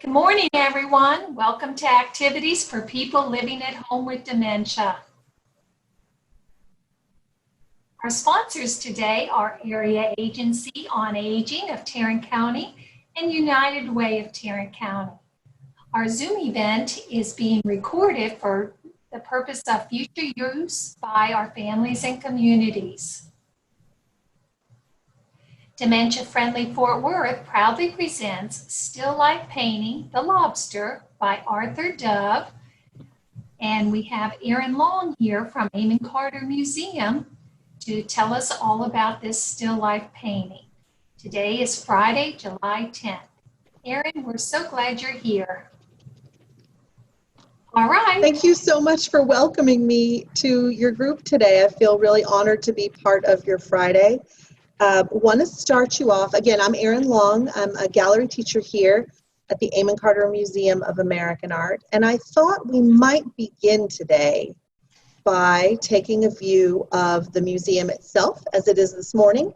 Good morning, everyone. Welcome to Activities for People Living at Home with Dementia. Our sponsors today are Area Agency on Aging of Tarrant County and United Way of Tarrant County. Our Zoom event is being recorded for the purpose of future use by our families and communities. Dementia-Friendly Fort Worth proudly presents still life painting, The Lobster by Arthur Dove. And we have Erin Long here from Eamon Carter Museum to tell us all about this still life painting. Today is Friday, July 10th. Erin, we're so glad you're here. All right. Thank you so much for welcoming me to your group today. I feel really honored to be part of your Friday. Want to start you off. Again, I'm Erin Long. I'm a gallery teacher here at the Eamon Carter Museum of American Art. And I thought we might begin today by taking a view of the museum itself as it is this morning.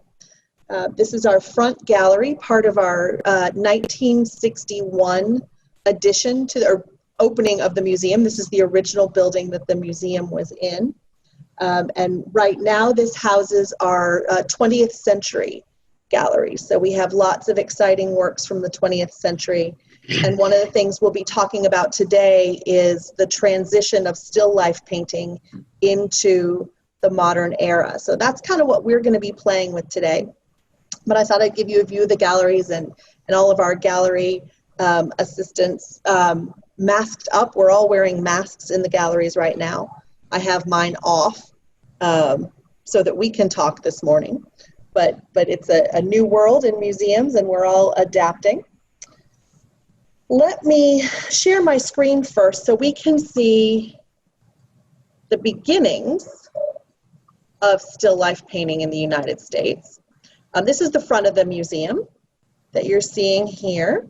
This is our front gallery, part of our 1961 addition to the opening of the museum. This is the original building that the museum was in. And right now this houses our 20th century gallery. So we have lots of exciting works from the 20th century. And one of the things we'll be talking about today is the transition of still life painting into the modern era. So that's kind of what we're going to be playing with today. But I thought I'd give you a view of the galleries and all of our gallery assistants masked up. We're all wearing masks in the galleries right now. I have mine off so that we can talk this morning. But it's a new world in museums and we're all adapting. Let me share my screen first so we can see the beginnings of still life painting in the United States. This is the front of the museum that you're seeing here.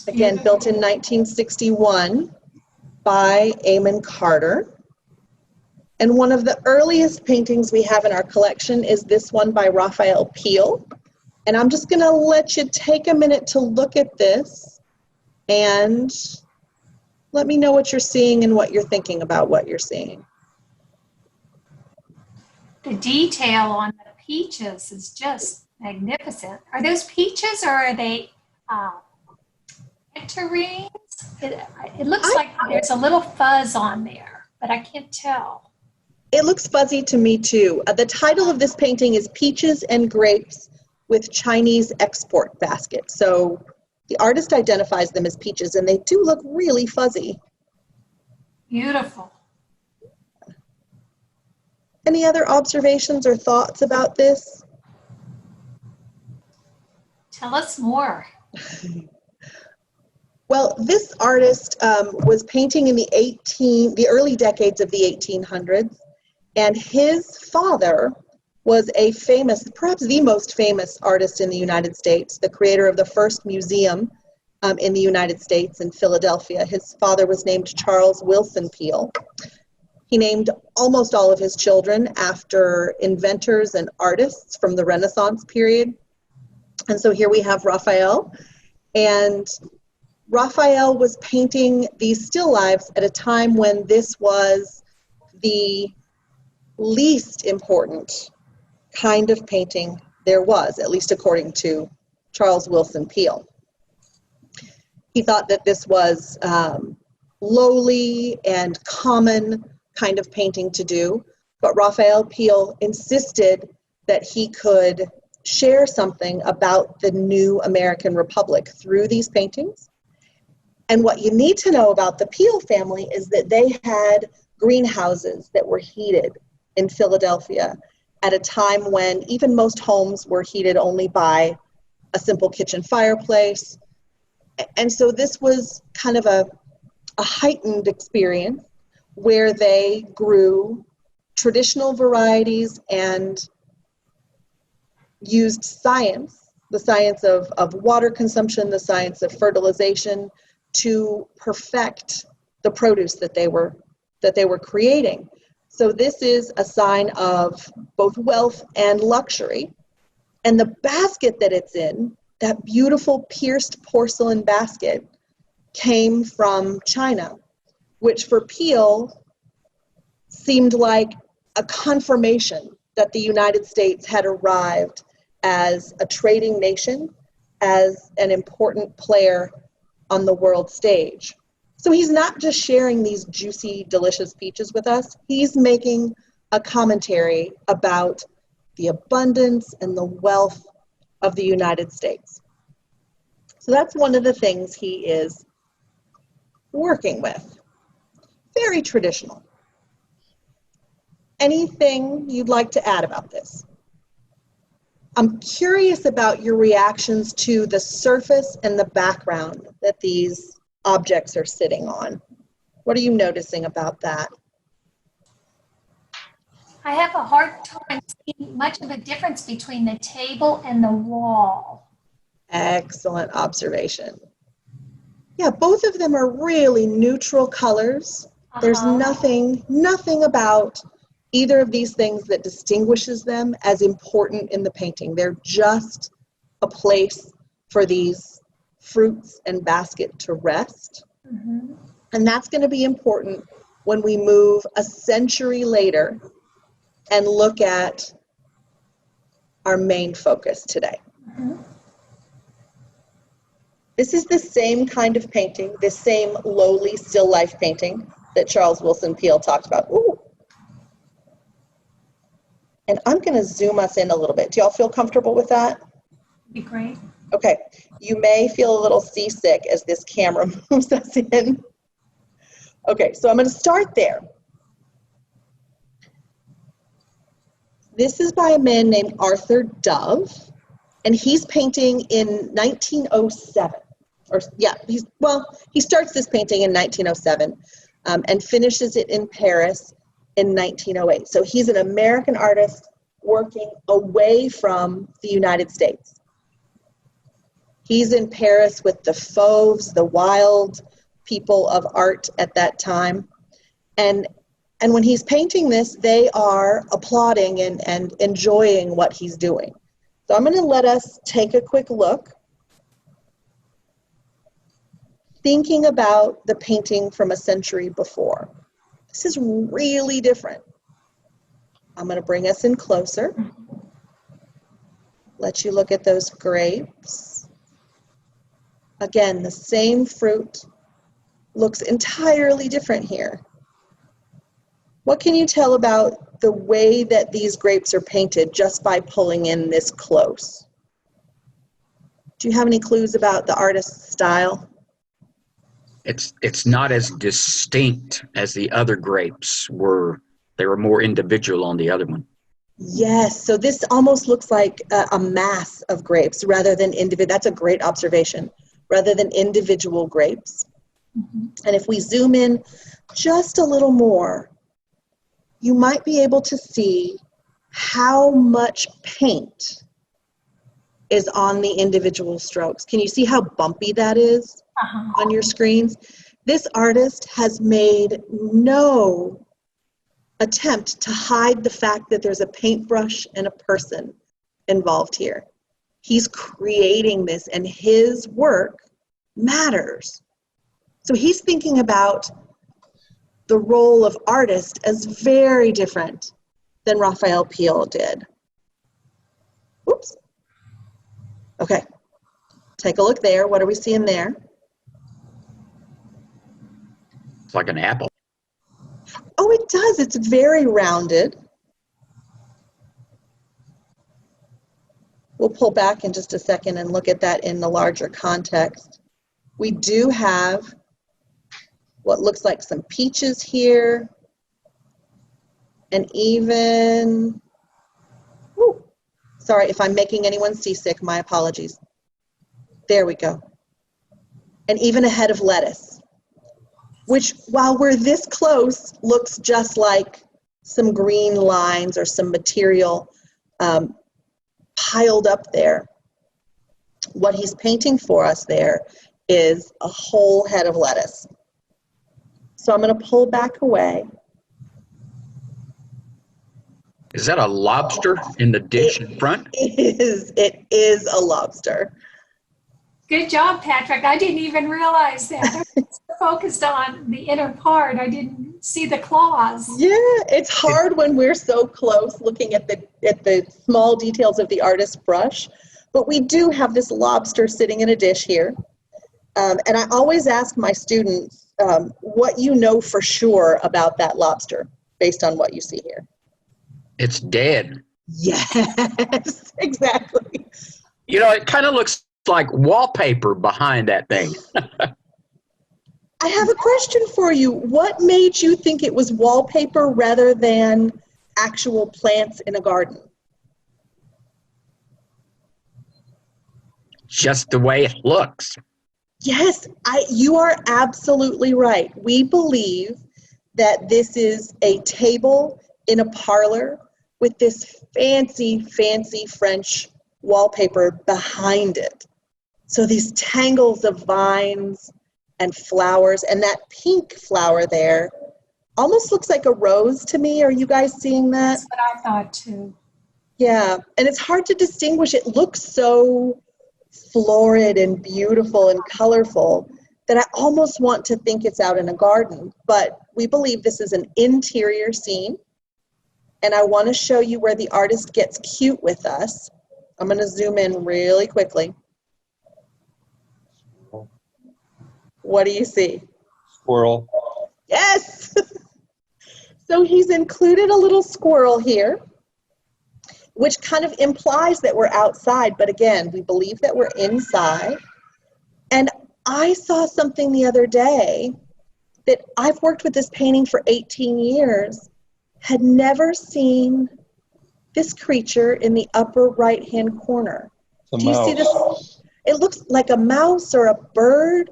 Again, built in 1961 by Eamon Carter. And one of the earliest paintings we have in our collection is this one by Raphael Peale. And I'm just going to let you take a minute to look at this and let me know what you're seeing and what you're thinking about what you're seeing. The detail on the peaches is just magnificent. Are those peaches or are they nectarines? It looks like there's a little fuzz on there, but I can't tell. It looks fuzzy to me too. The title of this painting is Peaches and Grapes with Chinese Export Basket. So the artist identifies them as peaches and they do look really fuzzy. Beautiful. Any other observations or thoughts about this? Tell us more. Well, this artist was painting in the early decades of the 1800s. And his father was a famous, perhaps the most famous artist in the United States, the creator of the first museum in the United States in Philadelphia. His father was named Charles Willson Peale. He named almost all of his children after inventors and artists from the Renaissance period. And so here we have Raphael. And Raphael was painting these still lifes at a time when this was the least important kind of painting there was, at least according to Charles Willson Peale. He thought that this was lowly and common kind of painting to do, but Raphael Peale insisted that he could share something about the new American Republic through these paintings. And what you need to know about the Peale family is that they had greenhouses that were heated in Philadelphia at a time when even most homes were heated only by a simple kitchen fireplace. And so this was kind of a heightened experience where they grew traditional varieties and used science, the science of water consumption, the science of fertilization, to perfect the produce that they were creating. So this is a sign of both wealth and luxury. And the basket that it's in that beautiful pierced porcelain basket came from China, which for Peale seemed like a confirmation that the United States had arrived as a trading nation, as an important player on the world stage. So he's not just sharing these juicy, delicious peaches with us, he's making a commentary about the abundance and the wealth of the United States. So that's one of the things he is working with. Very traditional. Anything you'd like to add about this? I'm curious about your reactions to the surface and the background that these objects are sitting on. What are you noticing about that? I have a hard time seeing much of a difference between the table and the wall. Excellent observation. Yeah, both of them are really neutral colors. There's nothing about either of these things that distinguishes them as important in the painting. They're just a place for these fruits and basket to rest. Mm-hmm. And that's going to be important when we move a century later and look at our main focus today. Mm-hmm. This is the same kind of painting, this same lowly still life painting that Charles Willson Peale talked about. Ooh. And I'm going to zoom us in a little bit. Do y'all feel comfortable with that? Be great. Okay. You may feel a little seasick as this camera moves us in. Okay, so I'm going to start there. This is by a man named Arthur Dove, and he's painting in 1907. He starts this painting in 1907 and finishes it in Paris in 1908. So he's an American artist working away from the United States. He's in Paris with the fauves, the wild people of art at that time. And when he's painting this, they are applauding and enjoying what he's doing. So I'm going to let us take a quick look, thinking about the painting from a century before. This is really different. I'm going to bring us in closer. Let you look at those grapes. Again, the same fruit looks entirely different here. What can you tell about the way that these grapes are painted just by pulling in this close? Do you have any clues about the artist's style? It's not as distinct as the other grapes were. They were more individual on the other one. Yes, so this almost looks like a mass of grapes rather than individual. That's a great observation. Rather than individual grapes. Mm-hmm. And if we zoom in just a little more, you might be able to see how much paint is on the individual strokes. Can you see how bumpy that is on your screens? This artist has made no attempt to hide the fact that there's a paintbrush and a person involved here. He's creating this, and his work matters. So he's thinking about the role of artist as very different than Raphael Peale did. Oops. Okay. Take a look there. What are we seeing there? It's like an apple. Oh, it does. It's very rounded. We'll pull back in just a second and look at that in the larger context. We do have what looks like some peaches here, and even, sorry if I'm making anyone seasick, my apologies. There we go. And even a head of lettuce, which while we're this close, looks just like some green lines or some material piled up there. What he's painting for us there is a whole head of lettuce. So I'm going to pull back away. Is that a lobster in the dish in front? It is a lobster. Good job, Patrick. I didn't even realize that. I was so focused on the inner part. I didn't see the claws. Yeah, it's hard when we're so close looking at the small details of the artist's brush. But we do have this lobster sitting in a dish here. And I always ask my students what you know for sure about that lobster based on what you see here. It's dead. Yes, exactly. You know, it kind of looks like wallpaper behind that thing. I have a question for you. What made you think it was wallpaper rather than actual plants in a garden? Just the way it looks. Yes, you are absolutely right. We believe that this is a table in a parlor with this fancy, fancy French wallpaper behind it. So these tangles of vines and flowers, and that pink flower there almost looks like a rose to me. Are you guys seeing that? That's what I thought too. Yeah, and it's hard to distinguish. It looks so florid and beautiful and colorful that I almost want to think it's out in a garden. But we believe this is an interior scene, and I want to show you where the artist gets cute with us. I'm going to zoom in really quickly. What do you see? Squirrel. Yes! So he's included a little squirrel here, which kind of implies that we're outside, but again, we believe that we're inside. And I saw something the other day that I've worked with this painting for 18 years, had never seen this creature in the upper right-hand corner. Do you see this? It looks like a mouse or a bird.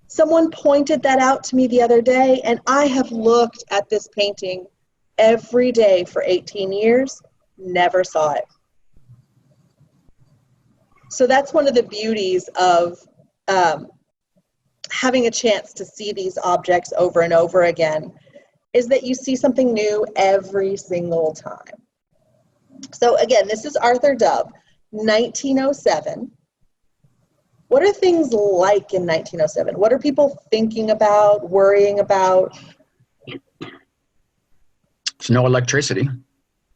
Someone pointed that out to me the other day, and I have looked at this painting every day for 18 years, never saw it. So that's one of the beauties of having a chance to see these objects over and over again, is that you see something new every single time. So again, this is Arthur Dove, 1907. What are things like in 1907? What are people thinking about, worrying about? There's no electricity.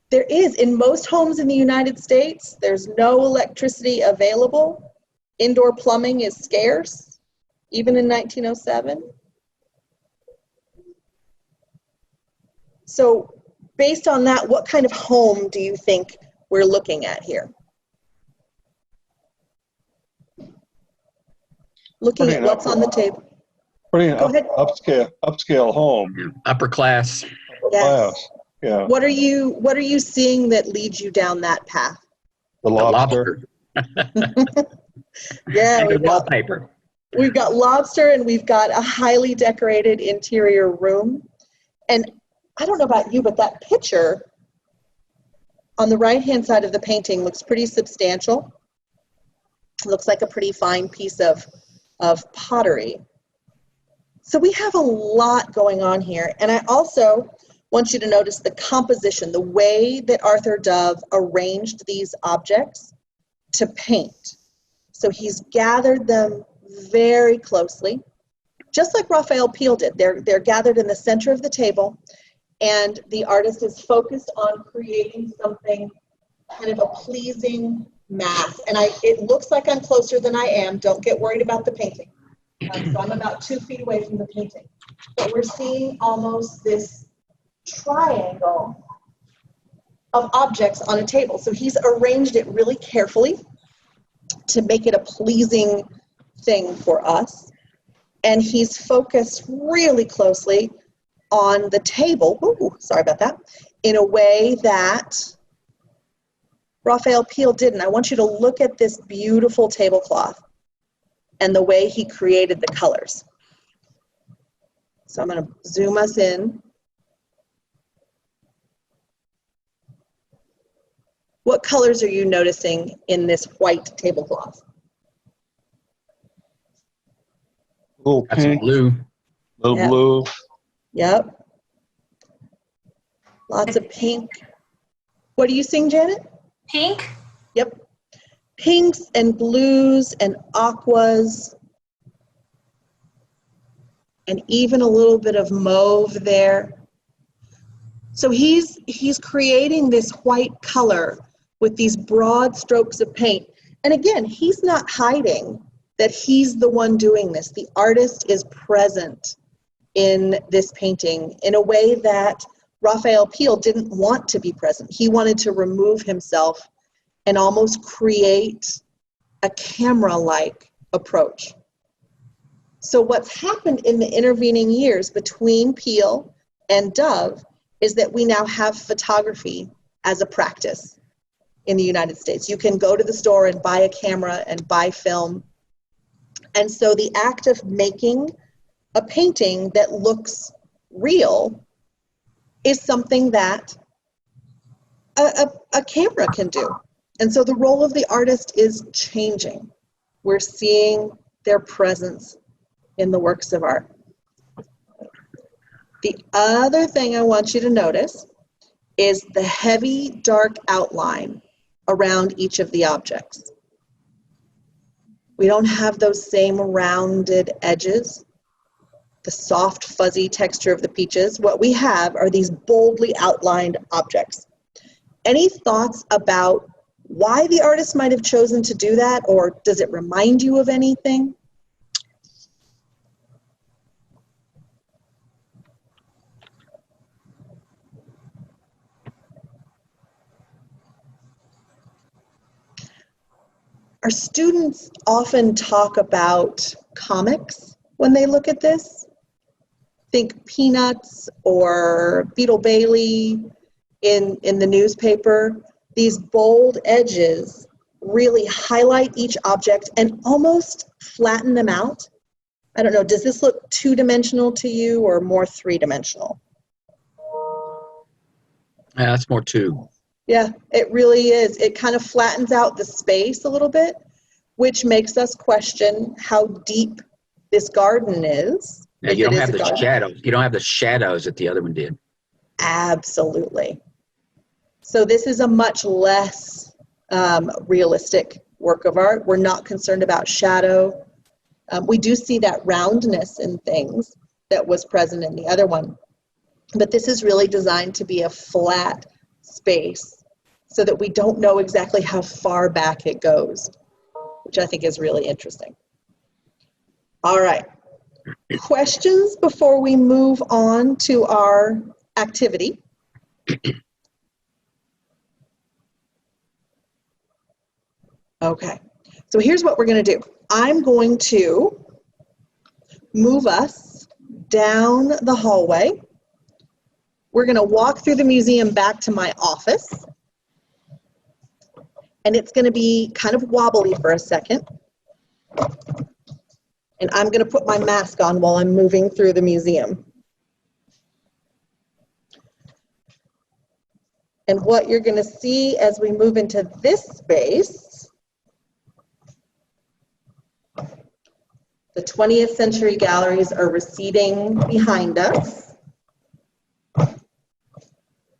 There is. In most homes in the United States, there's no electricity available. Indoor plumbing is scarce, even in 1907. So based on that, what kind of home do you think we're looking at here? Looking at what's on the table. Pretty Go ahead. upscale home. Upper class. Yes. Class. Yeah. What are you seeing that leads you down that path? The lobster. Yeah, And the wallpaper. we've got lobster, and we've got a highly decorated interior room. And I don't know about you, but that picture on the right-hand side of the painting looks pretty substantial. It looks like a pretty fine piece of pottery. So we have a lot going on here. And I also want you to notice the composition, the way that Arthur Dove arranged these objects to paint. So he's gathered them very closely, just like Raphael Peale did. They're gathered in the center of the table, and the artist is focused on creating something kind of a pleasing mass. And it looks like I'm closer than I am. Don't get worried about the painting. So I'm about 2 feet away from the painting. But we're seeing almost this triangle of objects on a table. So he's arranged it really carefully to make it a pleasing thing for us. And he's focused really closely on the table, ooh, sorry about that, in a way that Raphael Peale didn't. I want you to look at this beautiful tablecloth and the way he created the colors. So I'm going to zoom us in. What colors are you noticing in this white tablecloth? Little That's pink, blue. little Yeah. blue. Yep. Lots of pink. What are you seeing, Janet? Pink? Yep. pinks and blues and aquas, and even a little bit of mauve there. So he's creating this white color with these broad strokes of paint. And again, he's not hiding that he's the one doing this. The artist is present in this painting in a way that Raphael Peale didn't want to be present. He wanted to remove himself and almost create a camera-like approach. So what's happened in the intervening years between Peale and Dove is that we now have photography as a practice in the United States. You can go to the store and buy a camera and buy film. And so the act of making a painting that looks real is something that a camera can do. And so the role of the artist is changing. We're seeing their presence in the works of art. The other thing I want you to notice is the heavy dark outline around each of the objects. We don't have those same rounded edges, the soft fuzzy texture of the peaches. What we have are these boldly outlined objects. Any thoughts about why the artist might have chosen to do that, or does it remind you of anything? Our students often talk about comics when they look at this. Think Peanuts or Beetle Bailey in the newspaper. These bold edges really highlight each object and almost flatten them out. I don't know, does this look two-dimensional to you or more three-dimensional? Yeah, that's more two. Yeah, it really is. It kind of flattens out the space a little bit, which makes us question how deep this garden is. Yeah, you don't have the shadows. You don't have the shadows that the other one did. Absolutely. So this is a much less realistic work of art. We're not concerned about shadow. We do see that roundness in things that was present in the other one. But this is really designed to be a flat space so that we don't know exactly how far back it goes, which I think is really interesting. All right. Questions before we move on to our activity? Okay, so here's what we're going to do. I'm going to move us down the hallway. We're going to walk through the museum back to my office. And it's going to be kind of wobbly for a second. And I'm going to put my mask on while I'm moving through the museum. And what you're going to see as we move into this space, the 20th century galleries are receding behind us.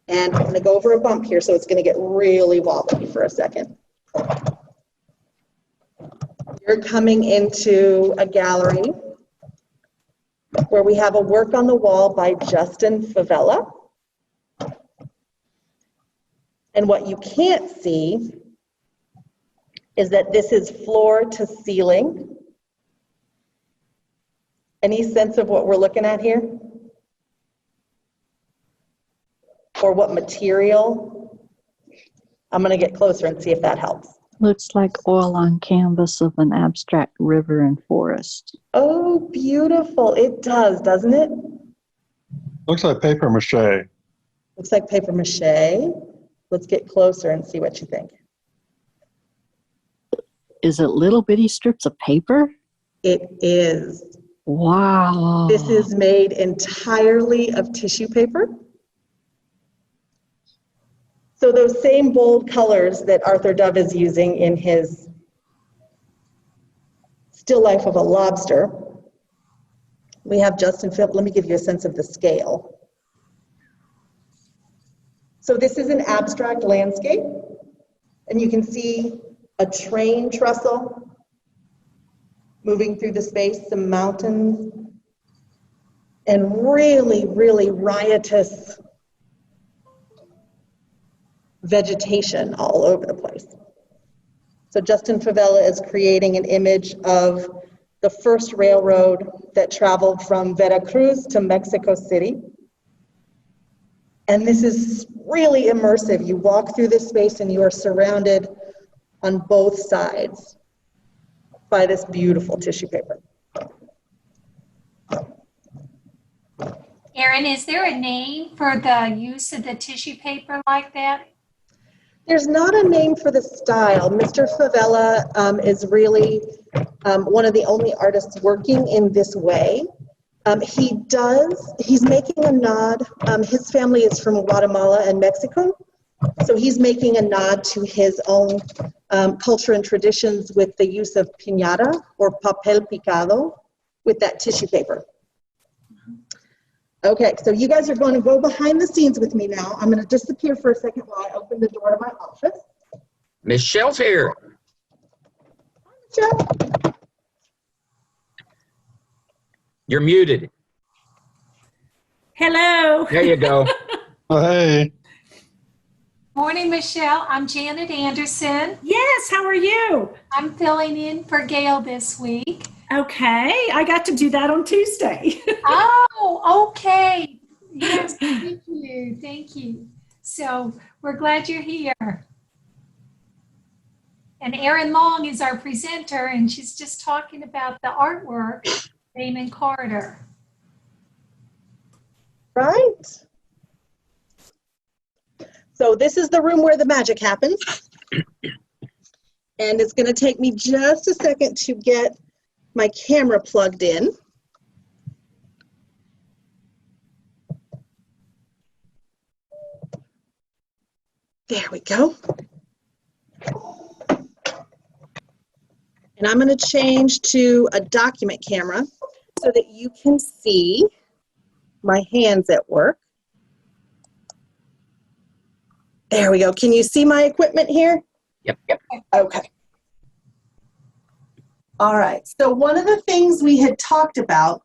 And I'm going to go over a bump here, so it's going to get really wobbly for a second. You're coming into a gallery where we have a work on the wall by Justin Favela. And what you can't see is that this is floor to ceiling. Any sense of what we're looking at here? Or what material? I'm going to get closer and see if that helps. Looks like oil on canvas of an abstract river and forest. Oh, beautiful. It does, doesn't it? Looks like paper mache. Looks like paper mache. Let's get closer and see what you think. Is it little bitty strips of paper? It is. Wow. This is made entirely of tissue paper. So those same bold colors that Arthur Dove is using in his still life of a lobster, we have Justin Philp. Let me give you a sense of the scale. So this is an abstract landscape, and you can see a train trestle moving through the space, some mountains, and really, really riotous vegetation all over the place. So Justin Favela is creating an image of the first railroad that traveled from Veracruz to Mexico City. And this is really immersive. You walk through this space and you are surrounded on both sides by this beautiful tissue paper. Erin, is there a name for the use of the tissue paper like that? There's not a name for the style. Mr. Favela is really one of the only artists working in this way. He's making a nod. His family is from Guatemala and Mexico. So he's making a nod to his own culture and traditions with the use of piñata or papel picado with that tissue paper. Okay, so you guys are going to go behind the scenes with me now. I'm going to disappear for a second while I open the door to my office. Michelle's here. Michelle. You're muted. Hello. There you go. Oh, hey. Morning, Michelle. I'm Janet Anderson. Yes, how are you? I'm filling in for Gail this week. Okay, I got to do that on Tuesday. Oh, okay. Yes, thank you. Thank you. So we're glad you're here. And Erin Long is our presenter, and she's just talking about the artwork, Damon Carter. Right. So this is the room where the magic happens. And it's going to take me just a second to get my camera plugged in. There we go. And I'm going to change to a document camera so that you can see my hands at work. There we go. Can you see my equipment here? Yep. Okay. All right. So one of the things we had talked about,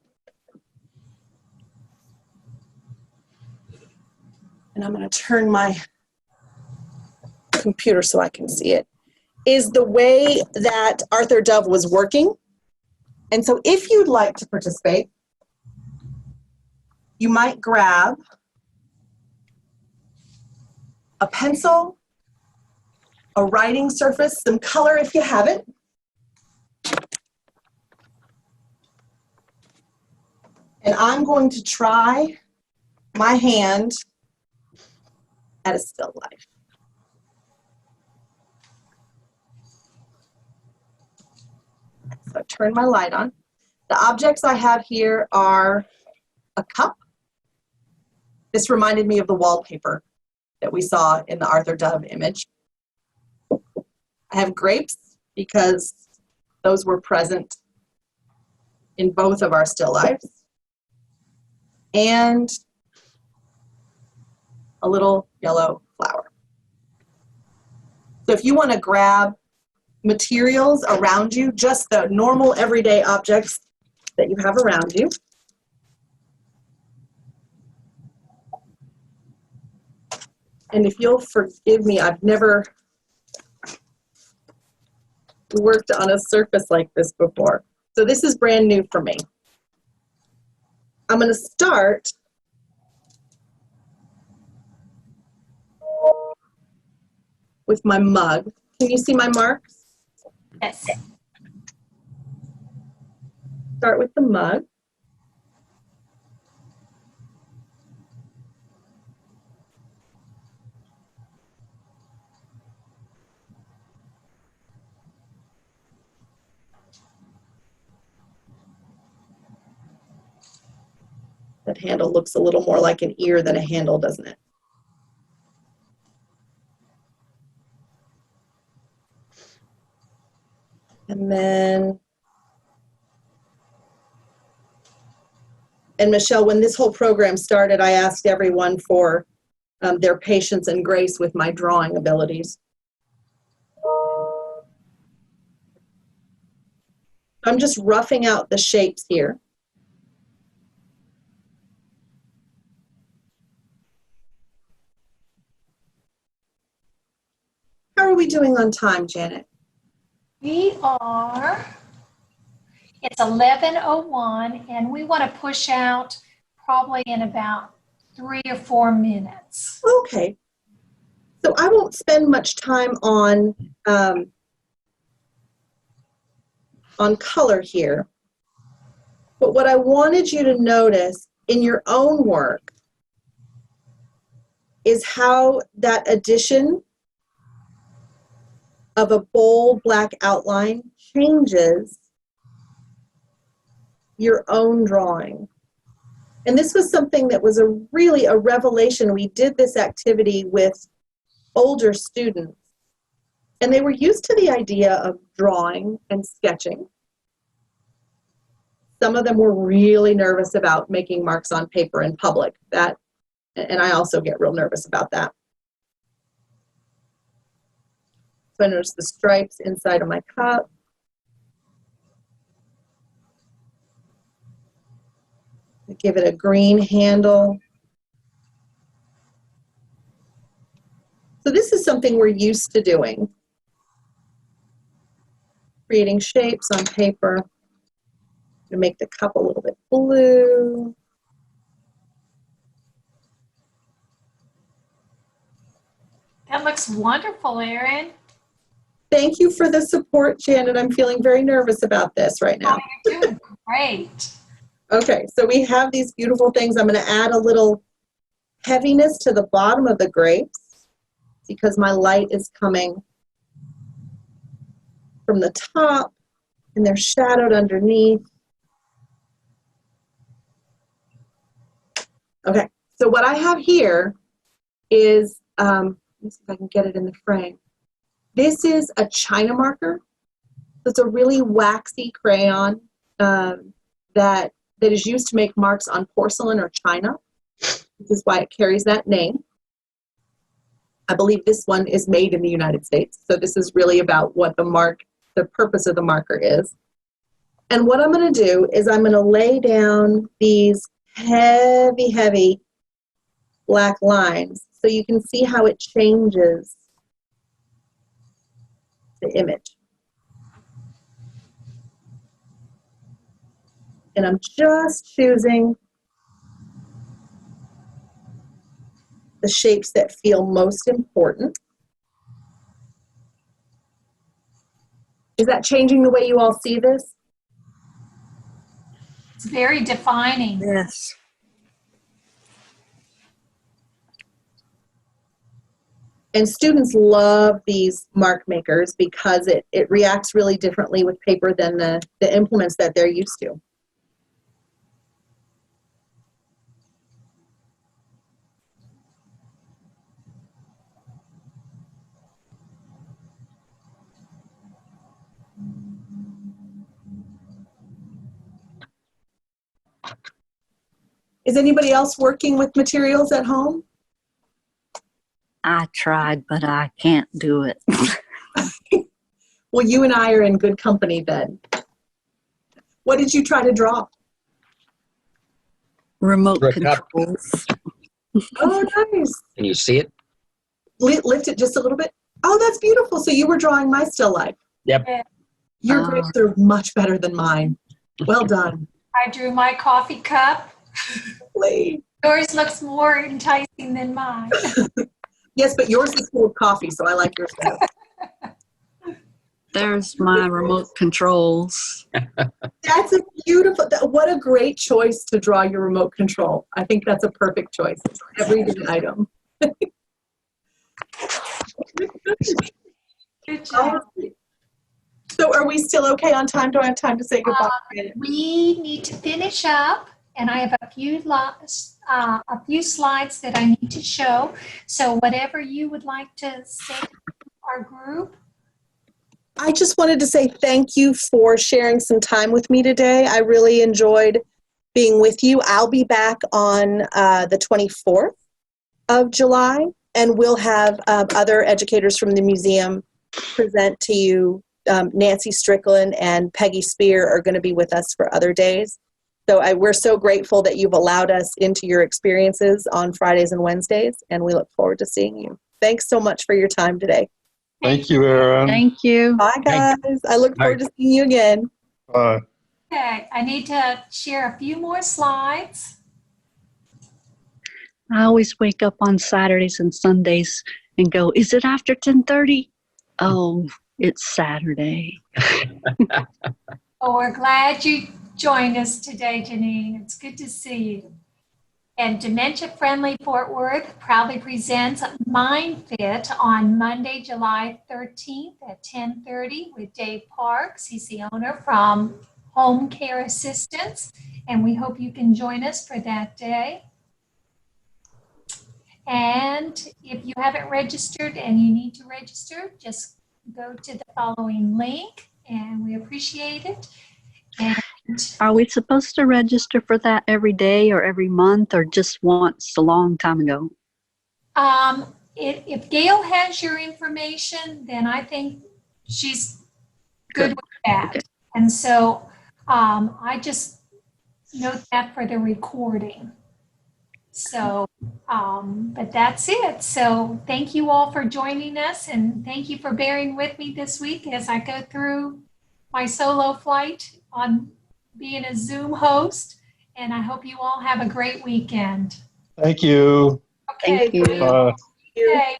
and I'm going to turn my computer so I can see it, is the way that Arthur Dove was working. And so if you'd like to participate, you might grab a pencil, a writing surface, some color if you have it. And I'm going to try my hand at a still life. So I turn my light on. The objects I have here are a cup. This reminded me of the wallpaper that we saw in the Arthur Dove image. I have grapes because those were present in both of our still lifes. And a little yellow flower. So if you want to grab materials around you, just the normal everyday objects that you have around you. And if you'll forgive me, I've never worked on a surface like this before. So this is brand new for me. I'm going to start with my mug. Can you see my marks? Yes. Start with the mug. That handle looks a little more like an ear than a handle, doesn't it? And then, and Michelle, when this whole program started, I asked everyone for their patience and grace with my drawing abilities. I'm just roughing out the shapes here. How are we doing on time, Janet? We are, it's 11:01, and we want to push out probably in about 3 or 4 minutes. Okay. So I won't spend much time on color here. But what I wanted you to notice in your own work is how that addition of a bold black outline changes your own drawing. And this was something that was really a revelation. We did this activity with older students, and they were used to the idea of drawing and sketching. Some of them were really nervous about making marks on paper in public. And I also get real nervous about that. So I notice the stripes inside of my cup. I give it a green handle. So this is something we're used to doing. Creating shapes on paper. To make the cup a little bit blue. That looks wonderful, Erin. Thank you for the support, Janet. I'm feeling very nervous about this right now. Oh, you're doing great. Okay, so we have these beautiful things. I'm going to add a little heaviness to the bottom of the grapes because my light is coming from the top and they're shadowed underneath. Okay, so what I have here is, let me see if I can get it in the frame. This is a China marker. It's a really waxy crayon that is used to make marks on porcelain or china. This is why it carries that name. I believe this one is made in the United States. So this is really about what the purpose of the marker is. And what I'm going to do is I'm going to lay down these heavy, heavy black lines so you can see how it changes the image. And I'm just choosing the shapes that feel most important. Is that changing the way you all see this? It's very defining. Yes. And students love these mark makers because it reacts really differently with paper than the implements that they're used to. Is anybody else working with materials at home? I tried, but I can't do it. Well, you and I are in good company then. What did you try to draw? Remote Rick, controls. Oh, nice. Can you see it? Lift it just a little bit. Oh, that's beautiful. So you were drawing my still life. Yep. Your grapes are much better than mine. Well done. I drew my coffee cup. Lovely. Yours looks more enticing than mine. Yes, but yours is full of coffee, so I like yours better. There's my remote controls. That's a beautiful, what a great choice to draw your remote control. I think that's a perfect choice. Everyday item. Good job. So are we still okay on time? Do I have time to say goodbye? We need to finish up, and I have a few slides that I need to show. So whatever you would like to say to our group. I just wanted to say thank you for sharing some time with me today. I really enjoyed being with you. I'll be back on the 24th of July, and we'll have other educators from the museum present to you Nancy Strickland and Peggy Spear are going to be with us for other days. So we're so grateful that you've allowed us into your experiences on Fridays and Wednesdays, and we look forward to seeing you. Thanks so much for your time today. Thank you, Erin. Thank you. Bye, guys. I look forward to seeing you again. Bye. Okay, I need to share a few more slides. I always wake up on Saturdays and Sundays and go, is it after 10:30? Oh, it's Saturday. Oh, we're glad you joined us today, Janine. It's good to see you. And Dementia Friendly Fort Worth proudly presents Mind Fit on Monday, July 13th at 10:30 with Dave Parks. He's the owner from Home Care Assistance, and we hope you can join us for that day. And if you haven't registered and you need to register, just go to the following link, and we appreciate it. And Are we supposed to register for that every day or every month or just once a long time ago? if Gail has your information, then I think she's good with that. Okay. And so I just note that for the recording. So, but that's it. So thank you all for joining us, and thank you for bearing with me this week as I go through my solo flight on being a Zoom host. And I hope you all have a great weekend. Thank you. Okay. Thank you. Bye. Okay.